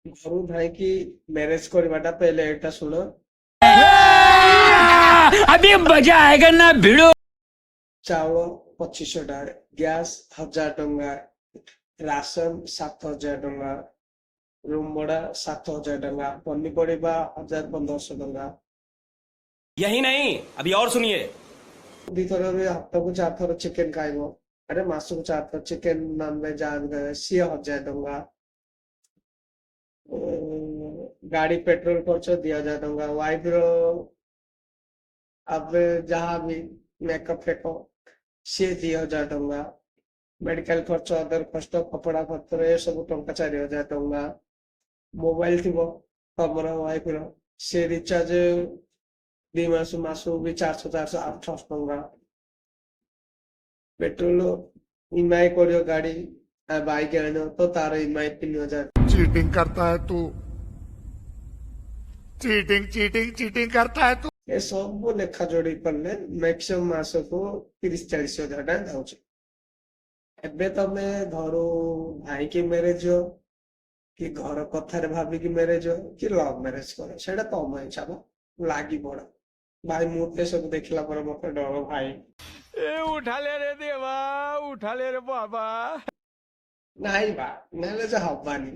ଘରୁ ଧାଇକି ମ୍ୟାରେଜ କରିବାଟା ପେଲେ ଏଇଟା ଶୁଣ। अभी मजा आएगा ना भिड़ो। ଚାଉଳ 2500 ଟଙ୍କା, ଗ୍ୟାସ୍ 1000 ଟଙ୍କା, ରାସନ 7000 ଟଙ୍କା, ରୁମ ଭଡା 7000 ଟଙ୍କା, ପନିପରିବା 1500 ଟଙ୍କା। यही नहीं, अभी और सुनिए। ଦିଥର ବି ହପ୍ତାକୁ 4 ଥର ଚିକେନ ଖାଇବ, ଆରେ ମାସକୁ 4 ଥର ଚିକେନ ନନଭେଜ ଯାହା ବି ଖାଇବ ସିଏ 1000 ଟଙ୍କା। ଗାଡି ପେଟ୍ରୋଲ ଖର୍ଚ୍ଚ 2000 ଟଙ୍କା, ୱାଇଫ ର ଆବେ ଯାହା ବି ମେକଅପ ଫେକଅପ ସିଏ 2000 ଟଙ୍କା, ମେଡିକାଲ ଖର୍ଚ୍ଚ, ଅଦର ଖର୍ଚ୍ଚ, କପଡା ପତ୍ର ଏ ସବୁ ଟଙ୍କା 4000 ଟଙ୍କା। ମୋବାଇଲ ଥିବ ତମର ୱାଇଫ ର, ସେ ରିଚାର୍ଜ 2 ମାସ ମାସକୁ ବି 400 400 800 ଟଙ୍କା। पेट्रोल ईएमआई करियो गाड़ी बाइक आनो तो तार ईएमआई 3000। चीटिंग करता है तू, चीटिंग चीटिंग चीटिंग करता है तू। ए सब लेखा जोड़ी करले मैक्सिमम मास को 30 40 हजार टका जाउछ। एबे तमे धरो भाई की मैरिज हो कि घर कथार भाभी की मैरिज हो कि लव मैरिज करो सेटा तम इच्छा लागी पड़। भाई मुझे सब देखला पर मत डर भाई। ए उठा ले रे देवा, उठा ले रे बाबा। नहीं बा नहले जे हबानी।